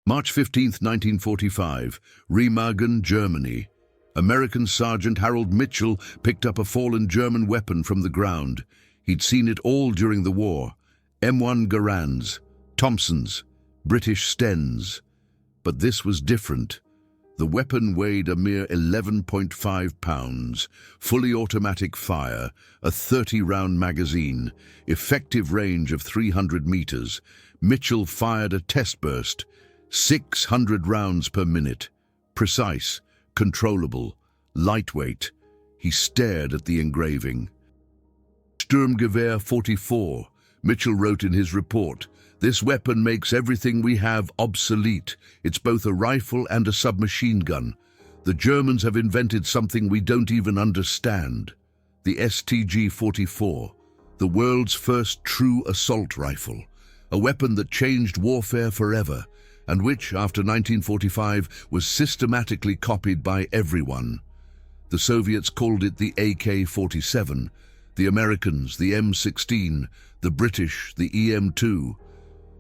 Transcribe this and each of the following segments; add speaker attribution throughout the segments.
Speaker 1: March 15, 1945, Remagen, Germany. American Sergeant Harold Mitchell picked up a fallen German weapon from the ground. He'd seen it all during the war. M1 Garands, Thompsons, British Stens. But this was different. The weapon weighed a mere 11.5 pounds, fully automatic fire, a 30-round magazine, effective range of 300 meters. Mitchell fired a test burst, 600 rounds per minute. Precise, controllable, lightweight. He stared at the engraving. Sturmgewehr 44, Mitchell wrote in his report. This weapon makes everything we have obsolete. It's both a rifle and a submachine gun. The Germans have invented something we don't even understand. The STG-44, the world's first true assault rifle. A weapon that changed warfare forever, and which, after 1945, was systematically copied by everyone. The Soviets called it the AK-47, the Americans the M16, the British the EM2.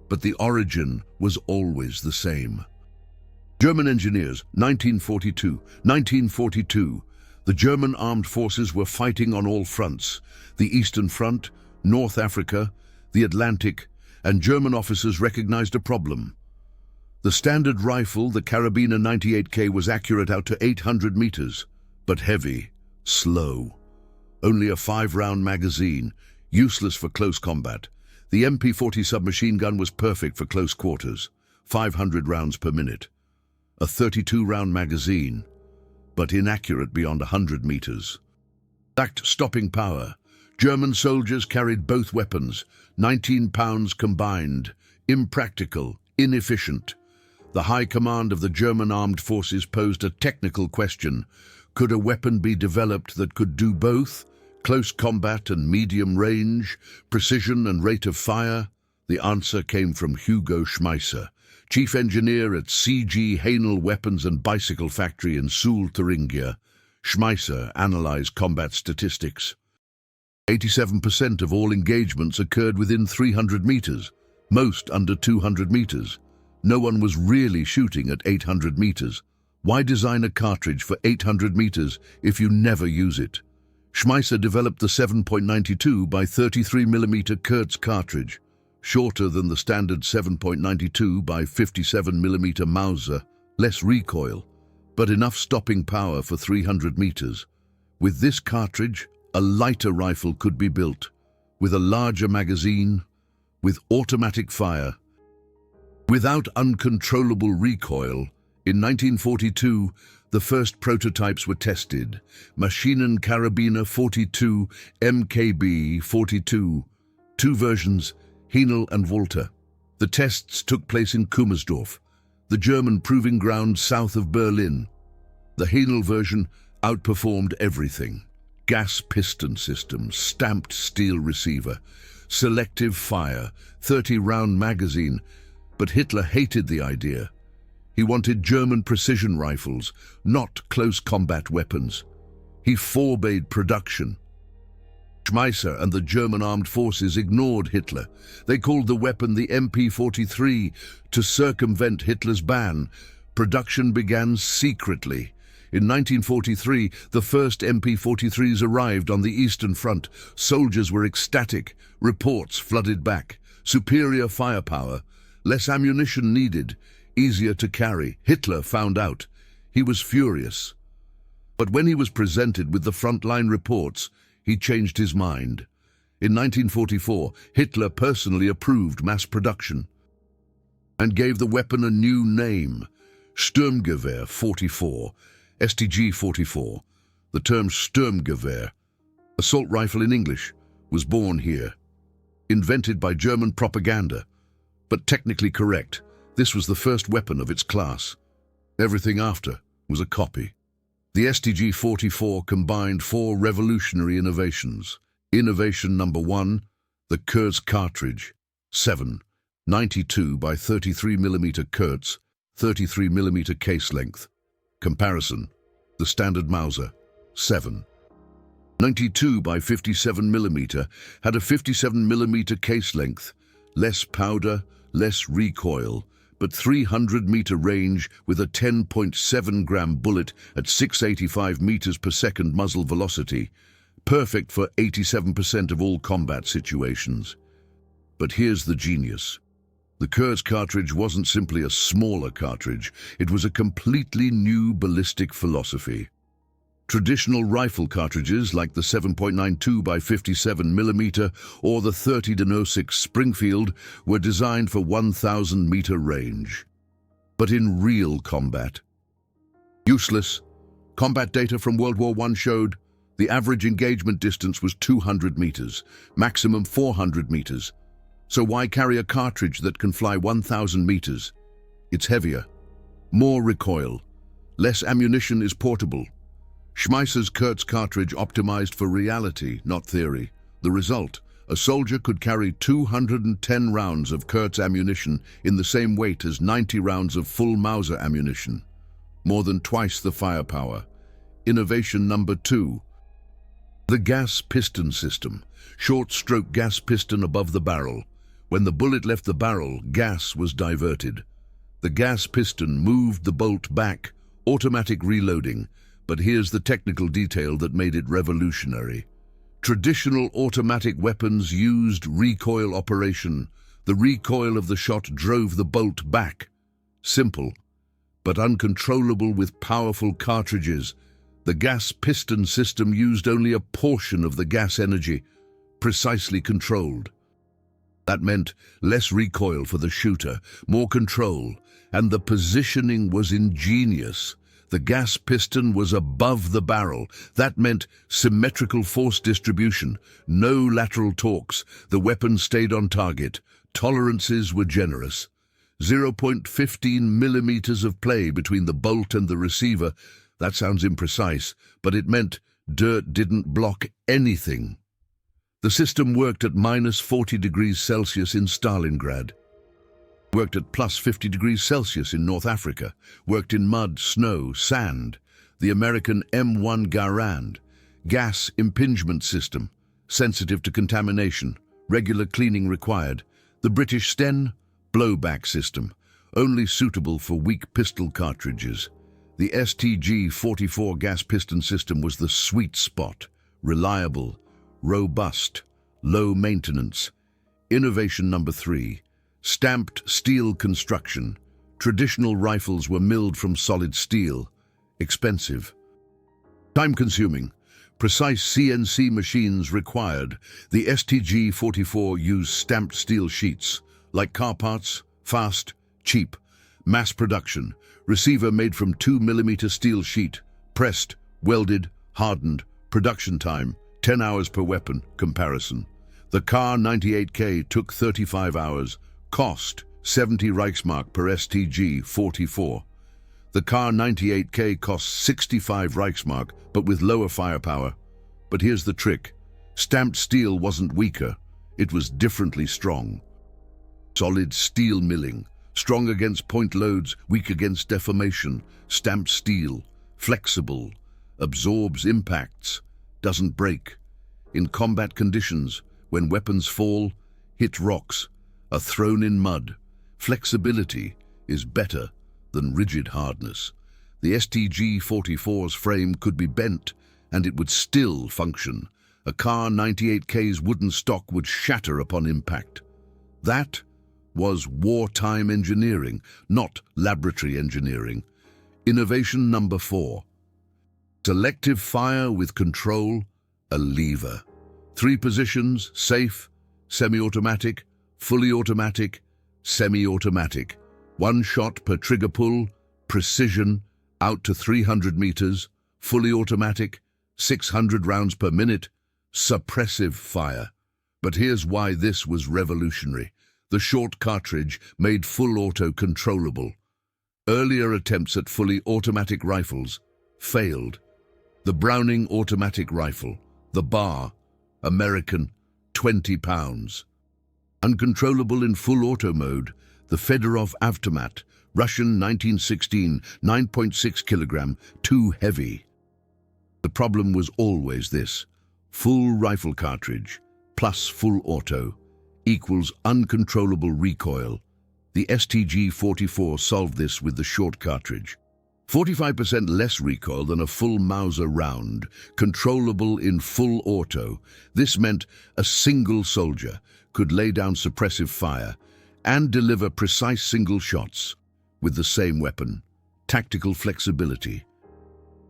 Speaker 1: But the origin was always the same. German engineers, 1942. The German armed forces were fighting on all fronts: the Eastern Front, North Africa, the Atlantic, and German officers recognized a problem. The standard rifle, the Karabiner 98K, was accurate out to 800 meters, but heavy, slow. Only a 5-round magazine, useless for close combat. The MP-40 submachine gun was perfect for close quarters, 500 rounds per minute. A 32-round magazine, but inaccurate beyond 100 meters. Lacked stopping power. German soldiers carried both weapons, 19 pounds combined. Impractical, inefficient. The high command of the German armed forces posed a technical question. Could a weapon be developed that could do both? Close combat and medium range, precision and rate of fire? The answer came from Hugo Schmeisser, chief engineer at C.G. Haenel Weapons and Bicycle Factory in Suhl, Thuringia. Schmeisser analyzed combat statistics. 87% of all engagements occurred within 300 meters, most under 200 meters. No one was really shooting at 800 meters. Why design a cartridge for 800 meters if you never use it? Schmeisser developed the 7.92 by 33mm Kurz cartridge, shorter than the standard 7.92 by 57mm Mauser, less recoil, but enough stopping power for 300 meters. With this cartridge, a lighter rifle could be built, with a larger magazine, with automatic fire, without uncontrollable recoil. In 1942, the first prototypes were tested. Maschinenkarabiner 42, MKB 42. Two versions, Haenel and Walter. The tests took place in Kummersdorf, the German proving ground south of Berlin. The Haenel version outperformed everything. Gas piston system, stamped steel receiver, selective fire, 30-round magazine. But Hitler hated the idea. He wanted German precision rifles, not close combat weapons. He forbade production. Schmeisser and the German armed forces ignored Hitler. They called the weapon the MP-43 to circumvent Hitler's ban. Production began secretly. In 1943, the first MP-43s arrived on the Eastern Front. Soldiers were ecstatic. Reports flooded back. Superior firepower. Less ammunition needed. Easier to carry. Hitler found out. He was furious. But when he was presented with the frontline reports, he changed his mind. In 1944, Hitler personally approved mass production and gave the weapon a new name, Sturmgewehr 44, STG-44. The term Sturmgewehr, assault rifle in English, was born here. Invented by German propaganda, but technically correct. This was the first weapon of its class. Everything after was a copy. The STG-44 combined 4 revolutionary innovations. Innovation number 1, the Kurz cartridge, 7.92 by 33mm Kurz, 33mm case length. Comparison, the standard Mauser, 7.92 by 57mm, had a 57mm case length, less powder, less recoil, but 300-meter range with a 10.7-gram bullet at 685 meters per second muzzle velocity, perfect for 87% of all combat situations. But here's the genius. The Kurz cartridge wasn't simply a smaller cartridge, it was a completely new ballistic philosophy. Traditional rifle cartridges like the 7.92 by 57mm or the 30-06 Springfield were designed for 1,000-meter range. But in real combat, useless. Combat data from World War I showed the average engagement distance was 200 meters, maximum 400 meters. So why carry a cartridge that can fly 1,000 meters? It's heavier, more recoil, less ammunition is portable. Schmeisser's Kurz cartridge optimized for reality, not theory. The result, a soldier could carry 210 rounds of Kurz ammunition in the same weight as 90 rounds of full Mauser ammunition. More than twice the firepower. Innovation number 2. The gas piston system. Short-stroke gas piston above the barrel. When the bullet left the barrel, gas was diverted. The gas piston moved the bolt back, automatic reloading. But here's the technical detail that made it revolutionary. Traditional automatic weapons used recoil operation. The recoil of the shot drove the bolt back. Simple, but uncontrollable with powerful cartridges. The gas piston system used only a portion of the gas energy, precisely controlled. That meant less recoil for the shooter, more control, and the positioning was ingenious. The gas piston was above the barrel. That meant symmetrical force distribution, no lateral torques. The weapon stayed on target. Tolerances were generous. 0.15 millimeters of play between the bolt and the receiver. That sounds imprecise, but it meant dirt didn't block anything. The system worked at minus 40 degrees Celsius in Stalingrad. Worked at plus 50 degrees Celsius in North Africa, worked in mud, snow, sand. The American M1 Garand, gas impingement system, sensitive to contamination, regular cleaning required. The British Sten, blowback system, only suitable for weak pistol cartridges. The STG-44 gas piston system was the sweet spot, reliable, robust, low maintenance. Innovation number 3. Stamped steel construction. Traditional rifles were milled from solid steel. Expensive. Time-consuming. Precise CNC machines required. The STG-44 used stamped steel sheets. Like car parts, fast, cheap. Mass production. Receiver made from 2mm steel sheet. Pressed, welded, hardened. Production time, 10 hours per weapon. Comparison. The Kar-98K took 35 hours. Cost, 70 Reichsmark per STG-44. The Kar-98K cost 65 Reichsmark, but with lower firepower. But here's the trick. Stamped steel wasn't weaker. It was differently strong. Solid steel milling. Strong against point loads, weak against deformation. Stamped steel. Flexible. Absorbs impacts. Doesn't break. In combat conditions, when weapons fall, hit rocks, are thrown in mud. Flexibility is better than rigid hardness. The STG-44's frame could be bent and it would still function. A Kar-98K's wooden stock would shatter upon impact. That was wartime engineering, not laboratory engineering. Innovation number 4. Selective fire with control, a lever. 3 positions, safe, semi-automatic, fully automatic, semi-automatic. 1 shot per trigger pull, precision, out to 300 meters, fully automatic, 600 rounds per minute, suppressive fire. But here's why this was revolutionary. The short cartridge made full auto controllable. Earlier attempts at fully automatic rifles failed. The Browning automatic rifle, the Bar, American, 20 pounds. Uncontrollable in full auto mode, the Fedorov Avtomat, Russian 1916, 9.6 kilogram, too heavy. The problem was always this: full rifle cartridge plus full auto equals uncontrollable recoil. The STG-44 solved this with the short cartridge. 45% less recoil than a full Mauser round, controllable in full auto. This meant a single soldier could lay down suppressive fire and deliver precise single shots with the same weapon. Tactical flexibility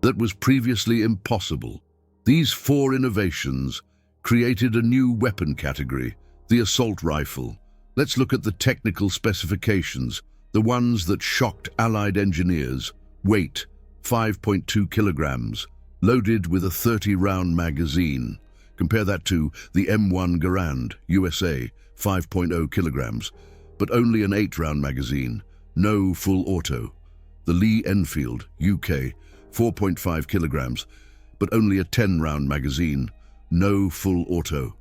Speaker 1: that was previously impossible. These four innovations created a new weapon category, the assault rifle. Let's look at the technical specifications, the ones that shocked Allied engineers. Weight, 5.2 kilograms, loaded with a 30-round magazine. Compare that to the M1 Garand, USA, 5.0 kilograms, but only an 8-round magazine, no full auto. The Lee Enfield, UK, 4.5 kilograms, but only a 10-round magazine, no full auto.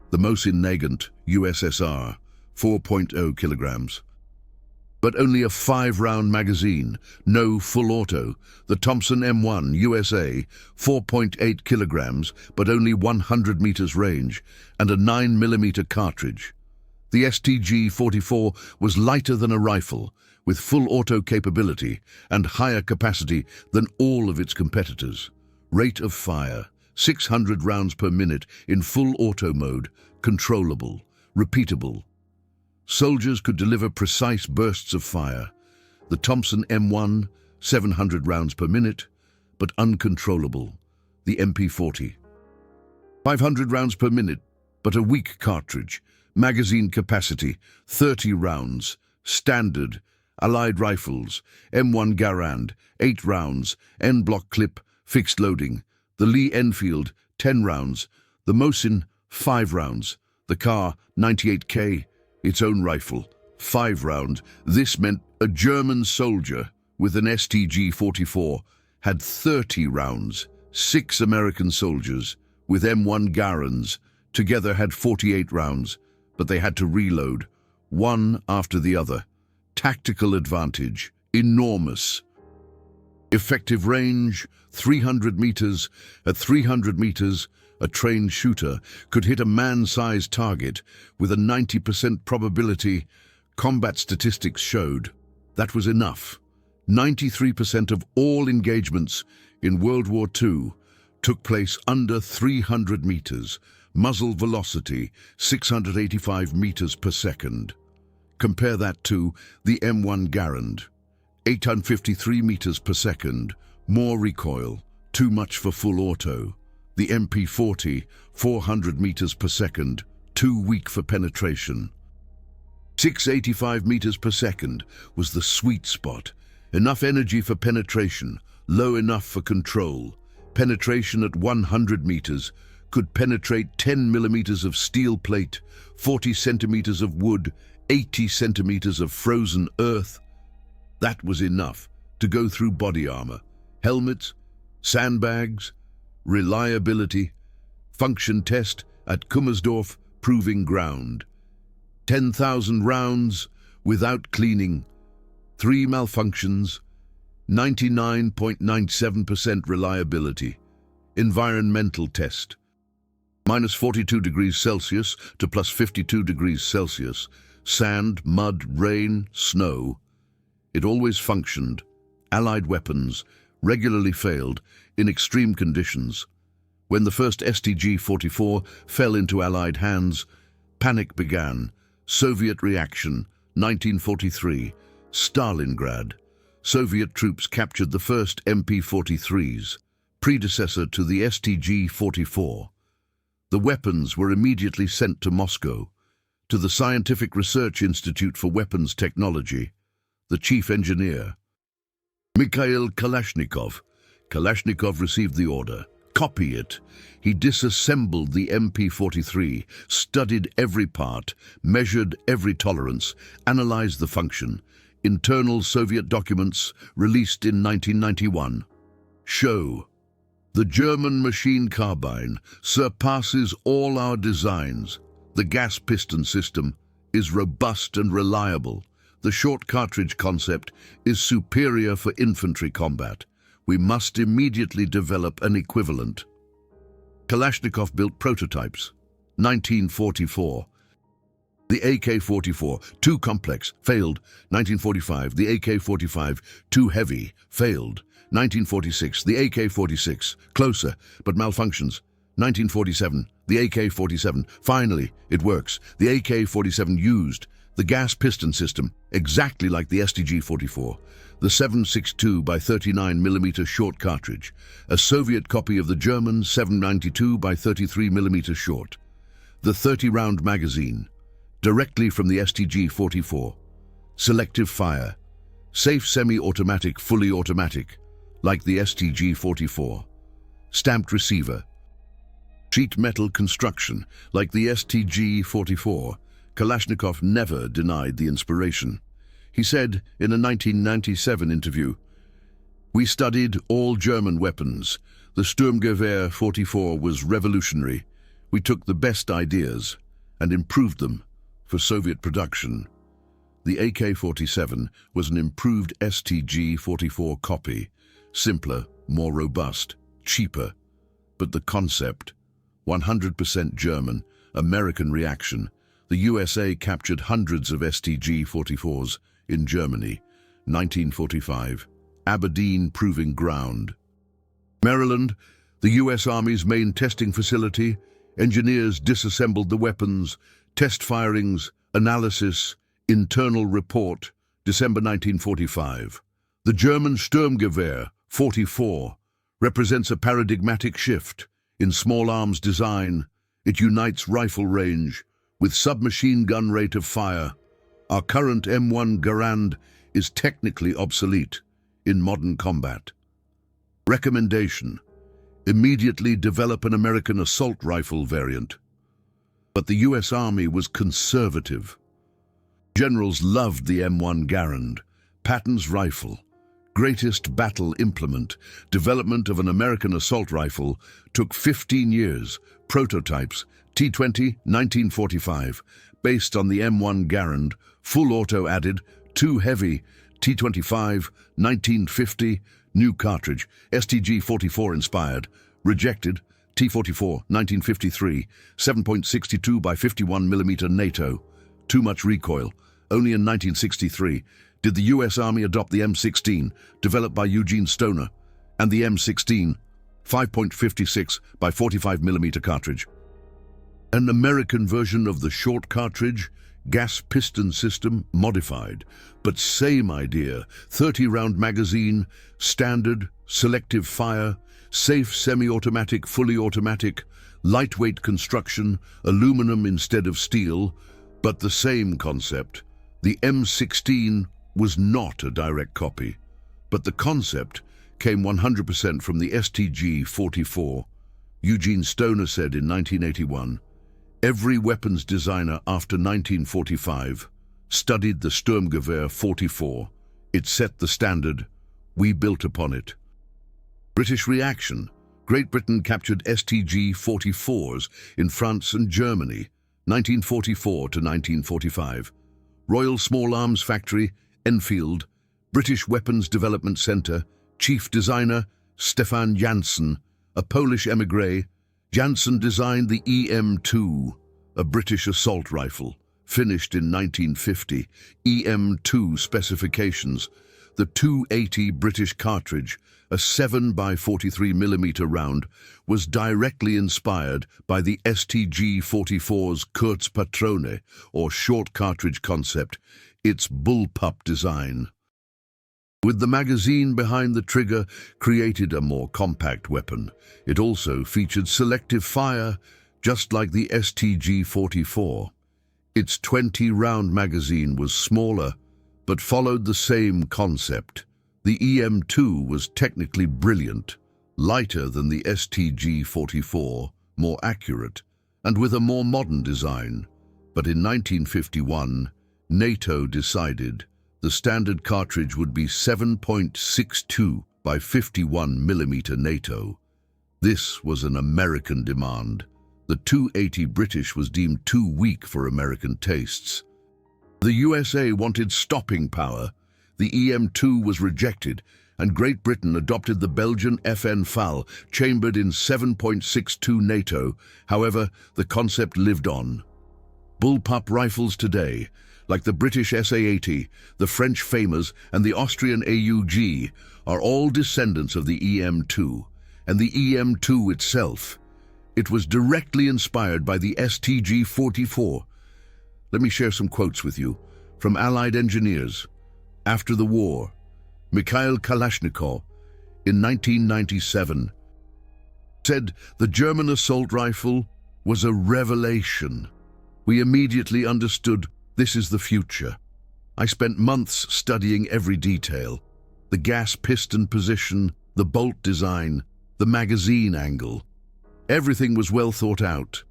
Speaker 1: The Mosin Nagant, USSR, 4.0 kilograms, but only a 5-round magazine, no full auto. The Thompson M1 USA, 4.8 kilograms, but only 100 meters range, and a 9mm cartridge. The STG-44 was lighter than a rifle, with full auto capability and higher capacity than all of its competitors. Rate of fire, 600 rounds per minute in full auto mode, controllable, repeatable. Soldiers could deliver precise bursts of fire. The Thompson M1, 700 rounds per minute, but uncontrollable. The MP40, 500 rounds per minute, but a weak cartridge. Magazine capacity, 30 rounds. Standard. Allied rifles, M1 Garand, 8 rounds. N-block clip, fixed loading. The Lee Enfield, 10 rounds. The Mosin, 5 rounds. The Kar 98K, its own rifle, 5 rounds. This meant a German soldier with an STG-44 had 30 rounds. 6 American soldiers with M1 Garands together had 48 rounds, but they had to reload, one after the other. Tactical advantage, enormous. Effective range, 300 meters. At 300 meters, a trained shooter could hit a man-sized target with a 90% probability. Combat statistics showed that was enough. 93% of all engagements in World War II took place under 300 meters. Muzzle velocity, 685 meters per second. Compare that to the M1 Garand, 853 meters per second. More recoil, too much for full auto. The MP40, 400 meters per second, too weak for penetration. 685 meters per second was the sweet spot. Enough energy for penetration, low enough for control. Penetration at 100 meters could penetrate 10 millimeters of steel plate, 40 centimeters of wood, 80 centimeters of frozen earth. That was enough to go through body armor, helmets, sandbags. Reliability. Function test at Kummersdorf proving ground. 10,000 rounds without cleaning. 3 malfunctions. 99.97% reliability. Environmental test. Minus 42 degrees Celsius to plus 52 degrees Celsius. Sand, mud, rain, snow. It always functioned. Allied weapons regularly failed in extreme conditions. When the first STG-44 fell into Allied hands, panic began. Soviet reaction, 1943. Stalingrad. Soviet troops captured the first MP-43s, predecessor to the STG-44. The weapons were immediately sent to Moscow, to the Scientific Research Institute for Weapons Technology. The chief engineer, Mikhail Kalashnikov. Kalashnikov received the order. Copy it. He disassembled the MP-43, studied every part, measured every tolerance, analyzed the function. Internal Soviet documents released in 1991 show the German machine carbine surpasses all our designs. The gas piston system is robust and reliable. The short cartridge concept is superior for infantry combat. We must immediately develop an equivalent. Kalashnikov built prototypes. 1944. The AK-44, too complex, failed. 1945. The AK-45, too heavy, failed. 1946. The AK-46, closer, but malfunctions. 1947. The AK-47, finally, it works. The AK-47 used the gas piston system, exactly like the STG-44. The 7.62 by 39mm short cartridge, a Soviet copy of the German 7.92 by 33mm short. The 30-round magazine, directly from the STG-44. Selective fire, safe semi-automatic, fully automatic, like the STG-44. Stamped receiver, sheet metal construction, like the STG-44. Kalashnikov never denied the inspiration. He said in a 1997 interview, "We studied all German weapons. The Sturmgewehr 44 was revolutionary. We took the best ideas and improved them for Soviet production." The AK-47 was an improved STG-44 copy, simpler, more robust, cheaper. But the concept, 100% German, American reaction. The USA captured hundreds of STG-44s in Germany. 1945. Aberdeen Proving Ground. Maryland, the US Army's main testing facility. Engineers disassembled the weapons. Test firings, analysis, internal report. December 1945. The German Sturmgewehr 44 represents a paradigmatic shift in small arms design. It unites rifle range with submachine gun rate of fire. Our current M1 Garand is technically obsolete in modern combat. Recommendation: immediately develop an American assault rifle variant. But the US Army was conservative. Generals loved the M1 Garand, Patton's rifle. Greatest battle implement. Development of an American assault rifle took 15 years. Prototypes: T-20, 1945, based on the M1 Garand, full auto added, too heavy. T-25, 1950, new cartridge, STG-44 inspired, rejected. T-44, 1953, 7.62 by 51mm NATO, too much recoil. Only in 1963 did the US Army adopt the M16, developed by Eugene Stoner, and the M16, 5.56 by 45mm cartridge. An American version of the short cartridge, gas piston system, modified, but same idea, 30-round magazine, standard, selective fire, safe semi-automatic, fully automatic, lightweight construction, aluminum instead of steel, but the same concept. The M16 was not a direct copy, but the concept came 100% from the STG-44. Eugene Stoner said in 1981, "Every weapons designer after 1945 studied the Sturmgewehr 44. It set the standard. We built upon it." British reaction. Great Britain captured STG-44s in France and Germany, 1944 to 1945. Royal Small Arms Factory, Enfield, British Weapons Development Centre, chief designer Stefan Janssen, a Polish émigré. Janssen designed the EM2, a British assault rifle, finished in 1950. EM2 specifications: the 280 British cartridge, a 7 by 43mm round, was directly inspired by the STG-44's Kurz patrone, or short cartridge concept, its bullpup design. With the magazine behind the trigger, created a more compact weapon. It also featured selective fire, just like the STG-44. Its 20-round magazine was smaller, but followed the same concept. The EM2 was technically brilliant, lighter than the STG-44, more accurate, and with a more modern design. But in 1951, NATO decided the standard cartridge would be 7.62 by 51mm NATO. This was an American demand. The 280 British was deemed too weak for American tastes. The USA wanted stopping power. The EM2 was rejected, and Great Britain adopted the Belgian FN FAL, chambered in 7.62 NATO. However, the concept lived on. Bullpup rifles today, like the British SA-80, the French FAMAs, and the Austrian AUG, are all descendants of the EM2, and the EM2 itself. It was directly inspired by the STG-44. Let me share some quotes with you from Allied engineers. After the war, Mikhail Kalashnikov, in 1997, said the German assault rifle was a revelation. We immediately understood this is the future. I spent months studying every detail: the gas piston position, the bolt design, the magazine angle. Everything was well thought out.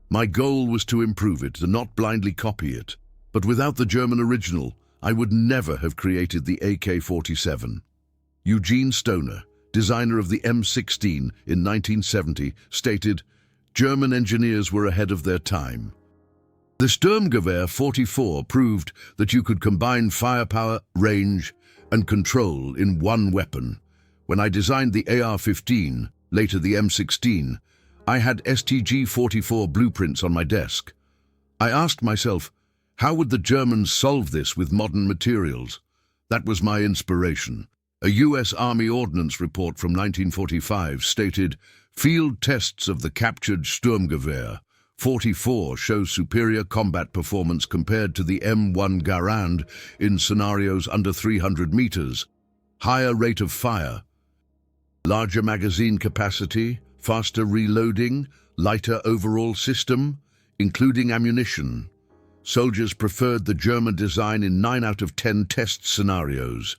Speaker 1: My goal was to improve it and not blindly copy it. But without the German original, I would never have created the AK-47. Eugene Stoner, designer of the M16 in 1970, stated, "German engineers were ahead of their time." The Sturmgewehr 44 proved that you could combine firepower, range, and control in one weapon. When I designed the AR-15, later the M16, I had STG-44 blueprints on my desk. I asked myself, how would the Germans solve this with modern materials? That was my inspiration. A US Army Ordnance report from 1945 stated, "Field tests of the captured Sturmgewehr 44 show superior combat performance compared to the M1 Garand in scenarios under 300 meters, higher rate of fire, larger magazine capacity, faster reloading, lighter overall system, including ammunition." Soldiers preferred the German design in 9 out of 10 test scenarios.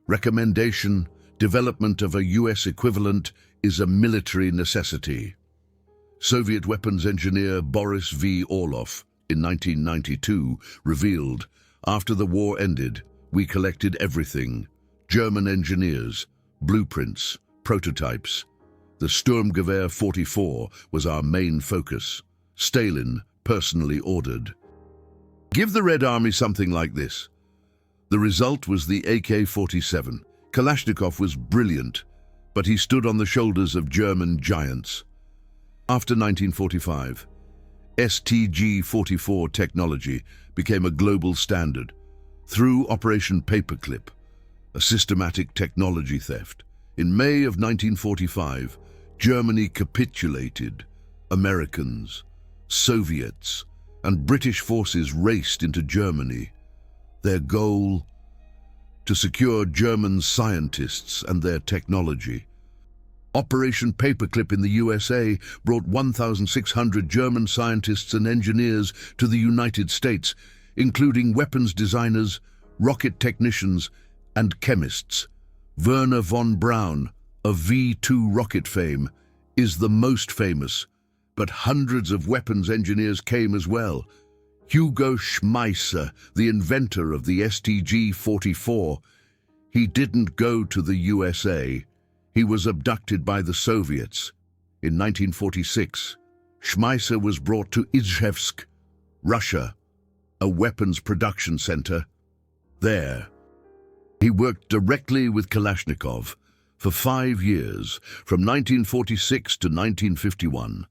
Speaker 1: Recommendation: development of a US equivalent is a military necessity. Soviet weapons engineer Boris V. Orlov, in 1992, revealed, "After the war ended, we collected everything: German engineers, blueprints, prototypes. The Sturmgewehr 44 was our main focus. Stalin personally ordered. Give the Red Army something like this." The result was the AK-47. Kalashnikov was brilliant, but he stood on the shoulders of German giants. After 1945, STG-44 technology became a global standard through Operation Paperclip, a systematic technology theft. In May of 1945, Germany capitulated. Americans, Soviets, and British forces raced into Germany. Their goal: to secure German scientists and their technology. Operation Paperclip in the USA brought 1,600 German scientists and engineers to the United States, including weapons designers, rocket technicians, and chemists. Werner von Braun, of V-2 rocket fame, is the most famous, but hundreds of weapons engineers came as well. Hugo Schmeisser, the inventor of the STG-44, he didn't go to the USA. He was abducted by the Soviets. In 1946, Schmeisser was brought to Izhevsk, Russia, a weapons production center. There, he worked directly with Kalashnikov for 5 years, from 1946 to 1951.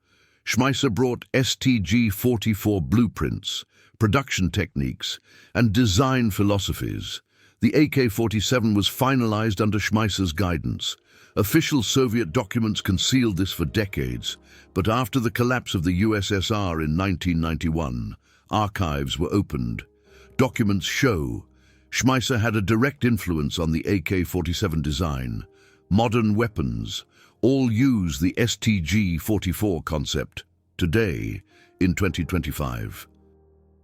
Speaker 1: Schmeisser brought STG-44 blueprints, production techniques, and design philosophies. The AK-47 was finalized under Schmeisser's guidance. Official Soviet documents concealed this for decades, but after the collapse of the USSR in 1991, archives were opened. Documents show Schmeisser had a direct influence on the AK-47 design. Modern weapons all use the STG-44 concept today, in 2025.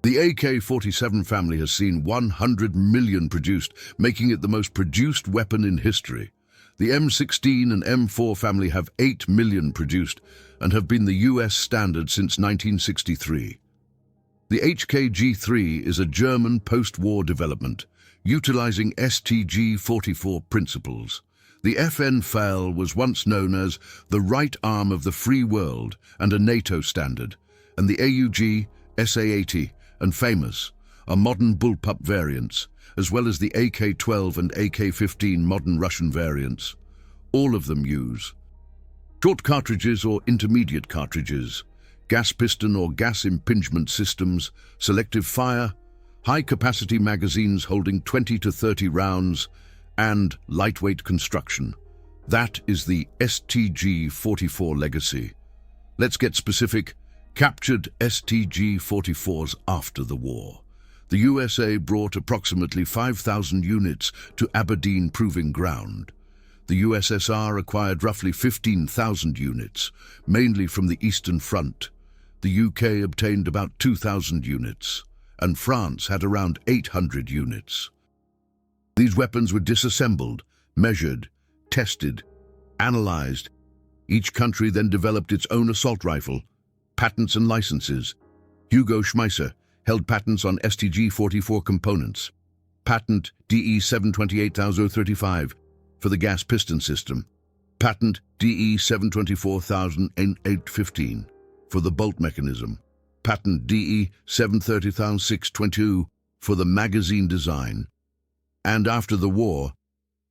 Speaker 1: The AK-47 family has seen 100 million produced, making it the most produced weapon in history. The M16 and M4 family have 8 million produced and have been the US standard since 1963. The HKG-3 is a German post-war development, utilizing STG-44 principles. The FN-FAL was once known as the right arm of the free world and a NATO standard, and the AUG, SA-80, and FAMAS are modern bullpup variants, as well as the AK-12 and AK-15 modern Russian variants. All of them use short cartridges or intermediate cartridges, gas piston or gas impingement systems, selective fire, high-capacity magazines holding 20 to 30 rounds, and lightweight construction. That is the STG-44 legacy. Let's get specific. Captured STG-44s after the war. The USA brought approximately 5,000 units to Aberdeen Proving Ground. The USSR acquired roughly 15,000 units, mainly from the Eastern Front. The UK obtained about 2,000 units, and France had around 800 units. These weapons were disassembled, measured, tested, analyzed. Each country then developed its own assault rifle, patents and licenses. Hugo Schmeisser held patents on STG-44 components. Patent DE 728035 for the gas piston system. Patent DE 72400815 for the bolt mechanism. Patent DE 730622 for the magazine design. And after the war,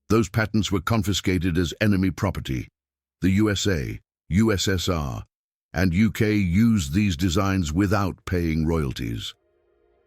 Speaker 1: those patents were confiscated as enemy property. The USA, USSR, and UK used these designs without paying royalties.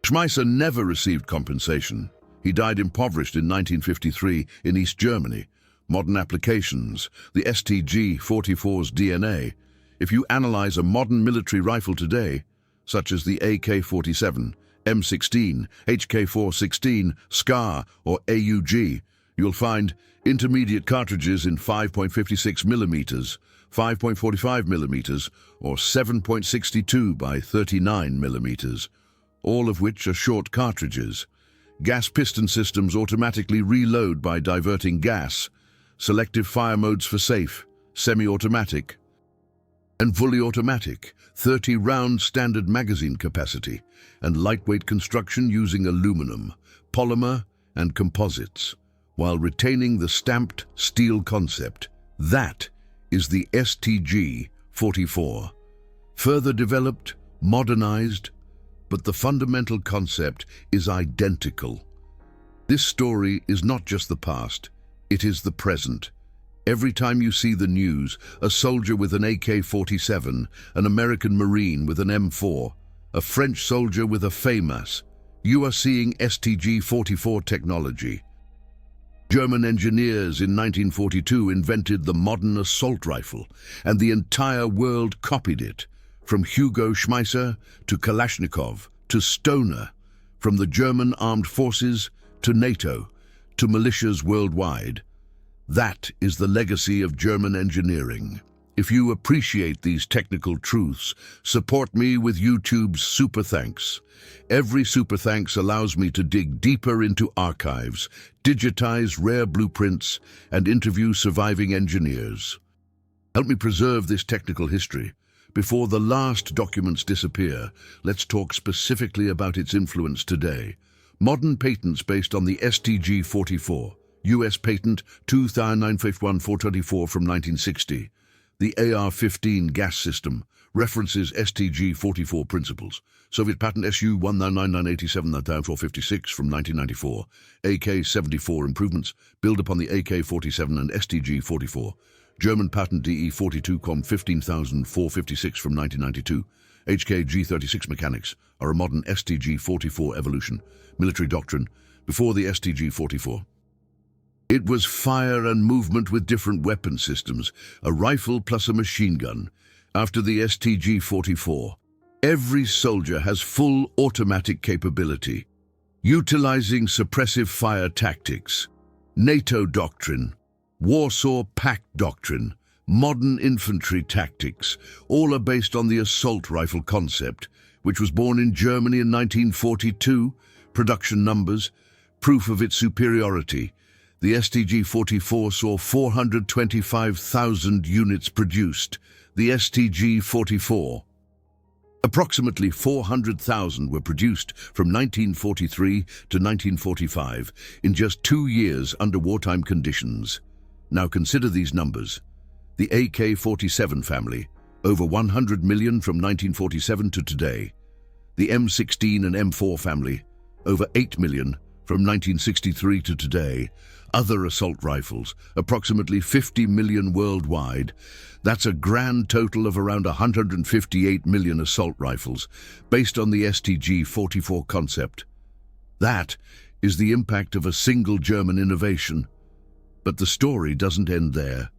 Speaker 1: Schmeisser never received compensation. He died impoverished in 1953 in East Germany. Modern applications, the STG-44's DNA. If you analyze a modern military rifle today, such as the AK-47, M16, HK-416, SCAR, or AUG, you'll find intermediate cartridges in 5.56 millimeters, 5.45 millimeters, or 7.62 by 39 millimeters, all of which are short cartridges. Gas piston systems automatically reload by diverting gas, selective fire modes for safe, semi-automatic, and fully automatic, 30-round standard magazine capacity, and lightweight construction using aluminum, polymer, and composites, while retaining the stamped steel concept. That is the STG-44. Further developed, modernized, but the fundamental concept is identical. This story is not just the past, it is the present. Every time you see the news, a soldier with an AK-47, an American Marine with an M4, a French soldier with a FAMAS, you are seeing STG-44 technology. German engineers in 1942 invented the modern assault rifle, and the entire world copied it, from Hugo Schmeisser to Kalashnikov to Stoner, from the German armed forces to NATO to militias worldwide. That is the legacy of German engineering. If you appreciate these technical truths, support me with YouTube's Super Thanks. Every Super Thanks allows me to dig deeper into archives, digitize rare blueprints, and interview surviving engineers. Help me preserve this technical history. Before the last documents disappear, let's talk specifically about its influence today. Modern patents based on the STG-44. US Patent 2951424 from 1960. The AR-15 gas system references STG-44 principles. Soviet Patent SU 199987-456 from 1994. AK-74 improvements build upon the AK-47 and STG-44. German Patent DE-42 15456 from 1992. HK-G36 mechanics are a modern STG-44 evolution. Military doctrine before the STG-44. It was fire and movement with different weapon systems, a rifle plus a machine gun. After the STG-44, every soldier has full automatic capability, utilizing suppressive fire tactics, NATO doctrine, Warsaw Pact doctrine, modern infantry tactics, all are based on the assault rifle concept, which was born in Germany in 1942, production numbers, proof of its superiority. The STG-44 saw 425,000 units produced. The STG-44. Approximately 400,000 were produced from 1943 to 1945 in just 2 years under wartime conditions. Now consider these numbers. The AK-47 family, over 100 million from 1947 to today. The M16 and M4 family, over 8 million from 1963 to today. other assault rifles, approximately 50 million worldwide. That's a grand total of around 158 million assault rifles, based on the STG-44 concept. That is the impact of a single German innovation. But the story doesn't end there.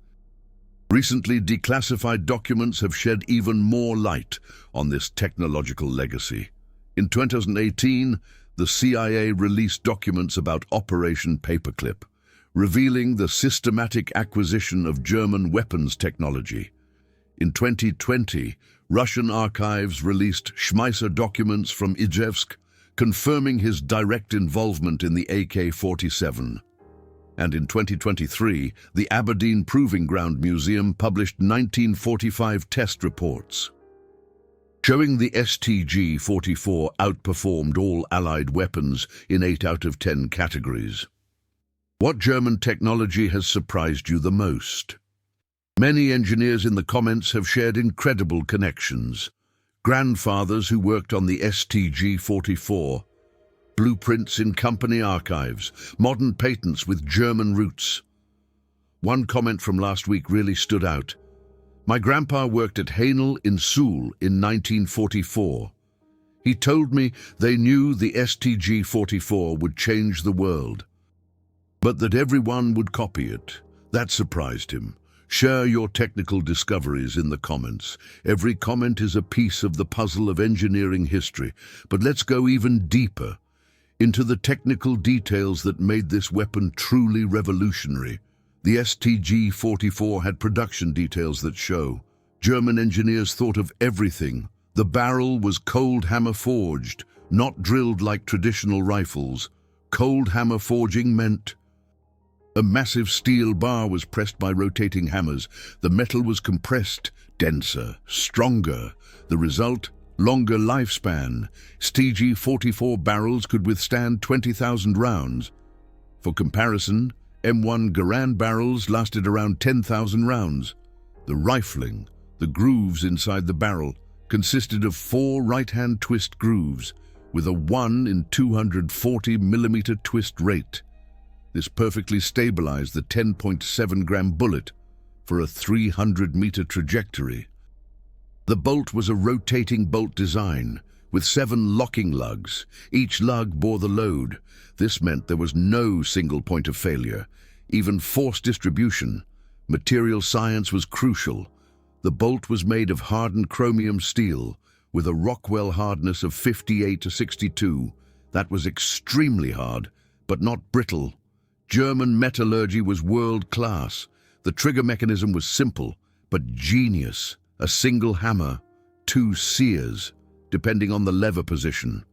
Speaker 1: Recently, declassified documents have shed even more light on this technological legacy. In 2018, the CIA released documents about Operation Paperclip, revealing the systematic acquisition of German weapons technology. In 2020, Russian archives released Schmeisser documents from Ijevsk, confirming his direct involvement in the AK-47. And in 2023, the Aberdeen Proving Ground Museum published 1945 test reports, showing the STG-44 outperformed all Allied weapons in 8 out of 10 categories. What German technology has surprised you the most? Many engineers in the comments have shared incredible connections. Grandfathers who worked on the STG-44, blueprints in company archives, modern patents with German roots. One comment from last week really stood out. My grandpa worked at Haenel in Suhl in 1944. He told me they knew the STG-44 would change the world, but that everyone would copy it. That surprised him. Share your technical discoveries in the comments. Every comment is a piece of the puzzle of engineering history, but let's go even deeper into the technical details that made this weapon truly revolutionary. The STG-44 had production details that show German engineers thought of everything. The barrel was cold hammer forged, not drilled like traditional rifles. Cold hammer forging meant a massive steel bar was pressed by rotating hammers. The metal was compressed, denser, stronger. The result, longer lifespan. STG-44 barrels could withstand 20,000 rounds. For comparison, M1 Garand barrels lasted around 10,000 rounds. The rifling, the grooves inside the barrel, consisted of 4 right-hand twist grooves with a 1 in 240 millimeter twist rate. This perfectly stabilized the 10.7-gram bullet for a 300-meter trajectory. The bolt was a rotating bolt design with 7 locking lugs. Each lug bore the load. This meant there was no single point of failure, even force distribution. Material science was crucial. The bolt was made of hardened chromium steel with a Rockwell hardness of 58 to 62. That was extremely hard, but not brittle. German metallurgy was world-class. The trigger mechanism was simple, but genius. A single hammer, 2 sears, depending on the lever position.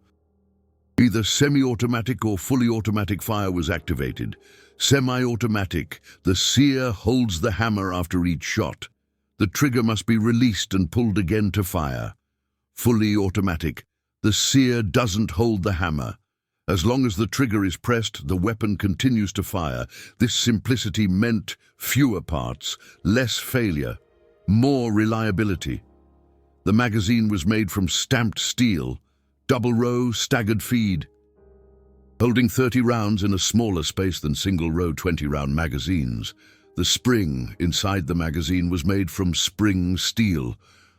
Speaker 1: Either semi-automatic or fully automatic fire was activated. Semi-automatic, the sear holds the hammer after each shot. The trigger must be released and pulled again to fire. Fully automatic, the sear doesn't hold the hammer. As long as the trigger is pressed, the weapon continues to fire. This simplicity meant fewer parts, less failure, more reliability. The magazine was made from stamped steel, double-row, staggered feed, holding 30 rounds in a smaller space than single-row 20-round magazines. The spring inside the magazine was made from spring steel,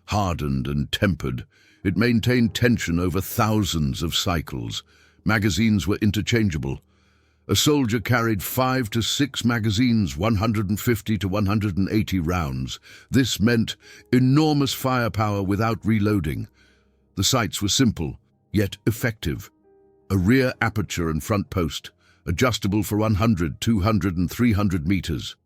Speaker 1: hardened and tempered. It maintained tension over thousands of cycles. Magazines were interchangeable. A soldier carried 5 to 6 magazines, 150 to 180 rounds. This meant enormous firepower without reloading. The sights were simple, yet effective. A rear aperture and front post, adjustable for 100, 200 and 300 meters.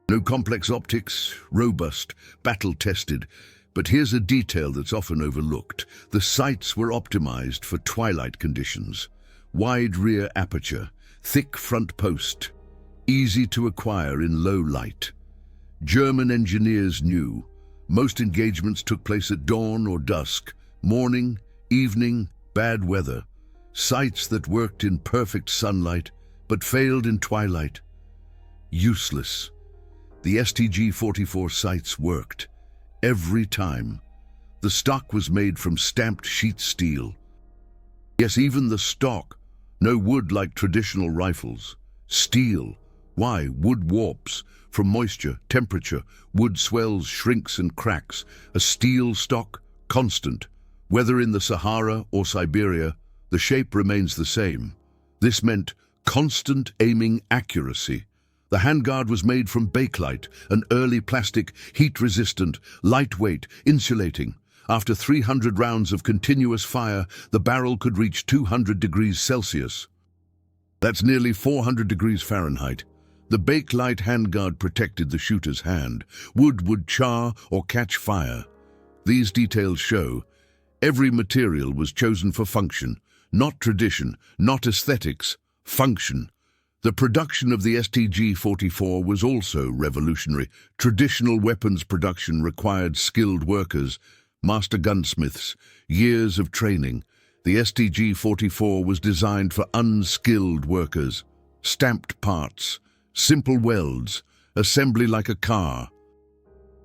Speaker 1: No complex optics, robust, battle-tested. But here's a detail that's often overlooked. The sights were optimized for twilight conditions. Wide rear aperture, thick front post, easy to acquire in low light. German engineers knew most engagements took place at dawn or dusk, morning, evening, bad weather. Sights that worked in perfect sunlight but failed in twilight. Useless. The STG-44 sights worked. Every time. The stock was made from stamped sheet steel. Yes, even the stock. No wood like traditional rifles. Steel. Why? Wood warps. From moisture, temperature, wood swells, shrinks and cracks. A steel stock, constant. Whether in the Sahara or Siberia, the shape remains the same. This meant constant aiming accuracy. The handguard was made from bakelite, an early plastic, heat-resistant, lightweight, insulating. After 300 rounds of continuous fire, the barrel could reach 200 degrees Celsius. That's nearly 400 degrees Fahrenheit. The bakelite handguard protected the shooter's hand. Wood would char or catch fire. These details show every material was chosen for function, not tradition, not aesthetics, function. The production of the STG-44 was also revolutionary. Traditional weapons production required skilled workers, master gunsmiths, years of training. The STG-44 was designed for unskilled workers. Stamped parts, simple welds, assembly like a car.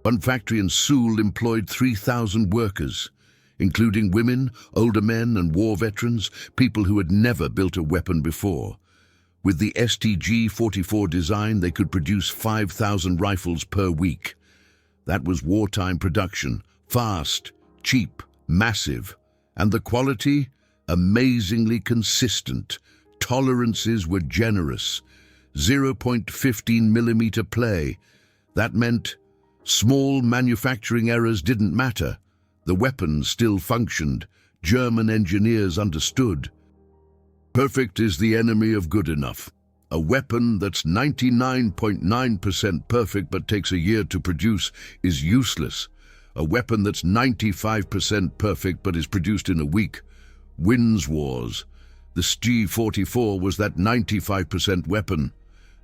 Speaker 1: One factory in Seoul employed 3,000 workers, including women, older men and war veterans, people who had never built a weapon before. With the STG-44 design, they could produce 5,000 rifles per week. That was wartime production, fast, cheap, massive. And the quality? Amazingly consistent. Tolerances were generous. 0.15 millimeter play. That meant small manufacturing errors didn't matter. The weapon still functioned. German engineers understood. Perfect is the enemy of good enough. A weapon that's 99.9% perfect but takes a year to produce is useless. A weapon that's 95% perfect but is produced in a week wins wars. The STG-44 was that 95% weapon,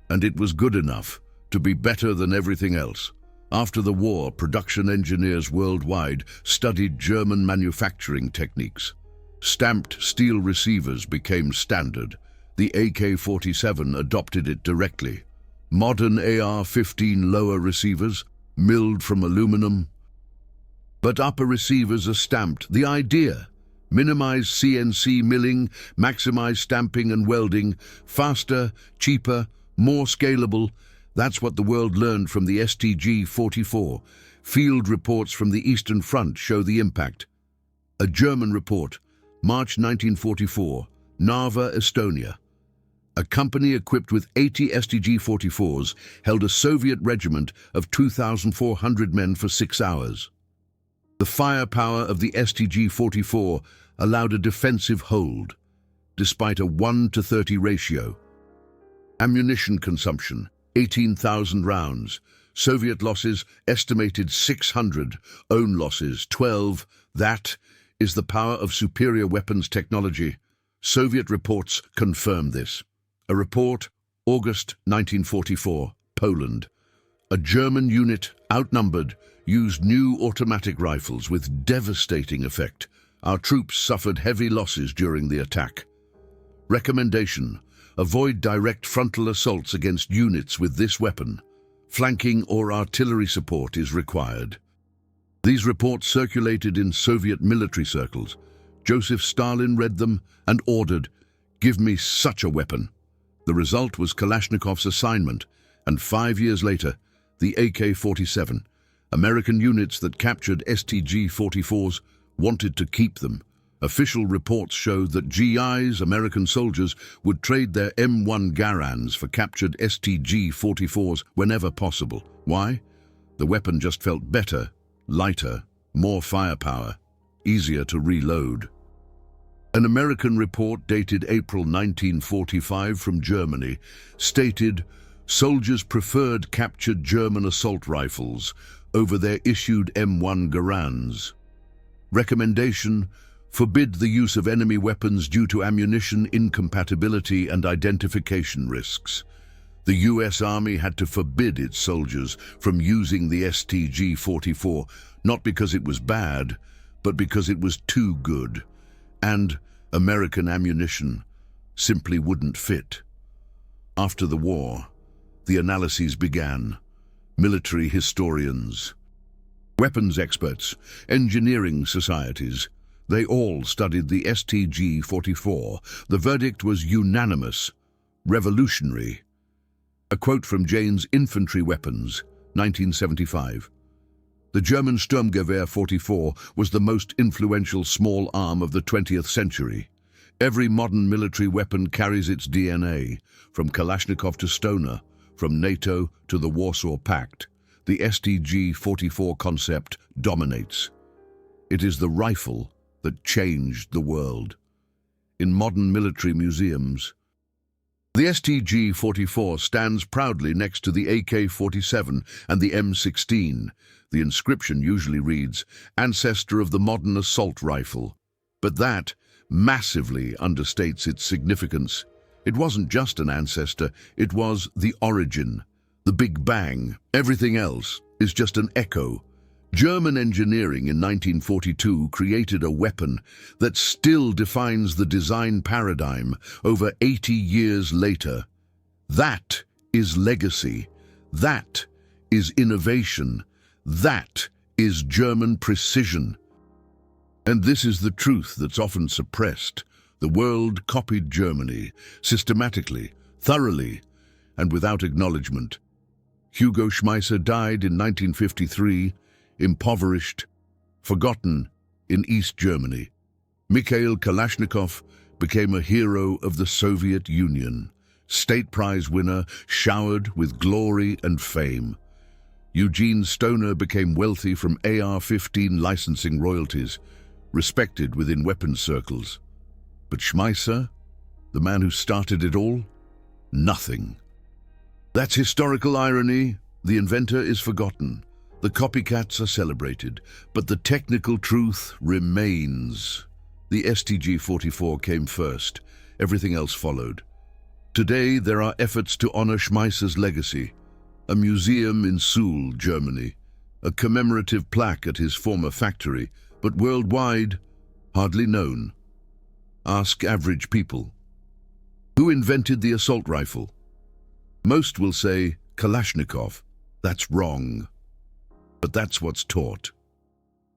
Speaker 1: and it was good enough to be better than everything else. After the war, production engineers worldwide studied German manufacturing techniques. Stamped steel receivers became standard. The AK-47 adopted it directly. Modern AR-15 lower receivers, milled from aluminum. But upper receivers are stamped. The idea: minimize CNC milling, maximize stamping and welding, faster, cheaper, more scalable. That's what the world learned from the STG-44. Field reports from the Eastern Front show the impact. A German report, March 1944, Narva, Estonia. A company equipped with 80 STG-44s held a Soviet regiment of 2,400 men for 6 hours. The firepower of the STG-44 allowed a defensive hold, despite a 1:30 ratio. Ammunition consumption, 18,000 rounds. Soviet losses estimated 600, own losses 12. That is the power of superior weapons technology. Soviet reports confirm this. A report, August 1944, Poland. A German unit, outnumbered, used new automatic rifles with devastating effect. Our troops suffered heavy losses during the attack. Recommendation: avoid direct frontal assaults against units with this weapon. Flanking or artillery support is required. These reports circulated in Soviet military circles. Joseph Stalin read them and ordered, "Give me such a weapon." The result was Kalashnikov's assignment, and 5 years later, the AK-47. American units that captured STG-44s wanted to keep them. Official reports showed that GIs, American soldiers, would trade their M1 Garands for captured STG-44s whenever possible. Why? The weapon just felt better, lighter, more firepower, easier to reload. An American report dated April 1945 from Germany stated soldiers preferred captured German assault rifles over their issued M1 Garands. Recommendation: forbid the use of enemy weapons due to ammunition incompatibility and identification risks. The US Army had to forbid its soldiers from using the STG-44, not because it was bad, but because it was too good. And American ammunition simply wouldn't fit. After the war, the analyses began. Military historians, weapons experts, engineering societies, they all studied the STG-44. The verdict was unanimous: revolutionary, A quote from Jane's Infantry Weapons, 1975. The German Sturmgewehr 44 was the most influential small arm of the 20th century. Every modern military weapon carries its DNA, from Kalashnikov to Stoner, from NATO to the Warsaw Pact. The STG-44 concept dominates. It is the rifle that changed the world. In modern military museums, the STG-44 stands proudly next to the AK-47 and the M16. The inscription usually reads, "Ancestor of the modern assault rifle." But that massively understates its significance. It wasn't just an ancestor, it was the origin, the Big Bang. Everything else is just an echo. German engineering in 1942 created a weapon that still defines the design paradigm over 80 years later. That is legacy. That is innovation. That is German precision. And this is the truth that's often suppressed. The world copied Germany, systematically, thoroughly, and without acknowledgement. Hugo Schmeisser died in 1953, impoverished, forgotten in East Germany. Mikhail Kalashnikov became a hero of the Soviet Union, State Prize winner, showered with glory and fame. Eugene Stoner became wealthy from AR-15 licensing royalties, respected within weapons circles. But Schmeisser, the man who started it all, nothing. That's historical irony. The inventor is forgotten. The copycats are celebrated, but the technical truth remains. The STG-44 came first. Everything else followed. Today, there are efforts to honor Schmeisser's legacy. A museum in Suhl, Germany. A commemorative plaque at his former factory, but worldwide, hardly known. Ask average people. Who invented the assault rifle? Most will say Kalashnikov. That's wrong. But that's what's taught.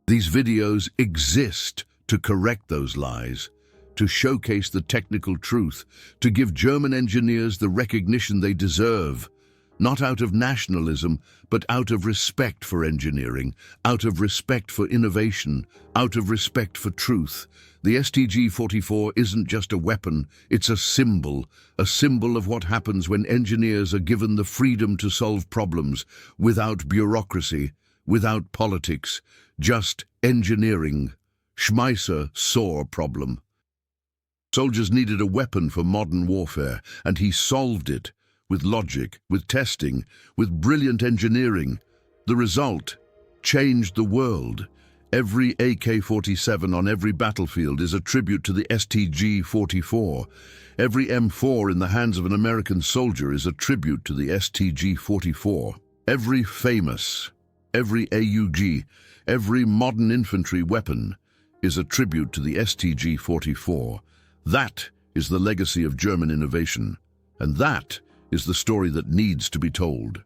Speaker 1: These videos exist to correct those lies, to showcase the technical truth, to give German engineers the recognition they deserve, not out of nationalism, but out of respect for engineering, out of respect for innovation, out of respect for truth. The STG-44 isn't just a weapon, it's a symbol of what happens when engineers are given the freedom to solve problems without bureaucracy, without politics, just engineering. Schmeisser saw a problem. Soldiers needed a weapon for modern warfare, and he solved it with logic, with testing, with brilliant engineering. The result changed the world. Every AK-47 on every battlefield is a tribute to the STG-44. Every M4 in the hands of an American soldier is a tribute to the STG-44. Every famous, every AUG, every modern infantry weapon is a tribute to the STG-44. That is the legacy of German innovation, and that is the story that needs to be told.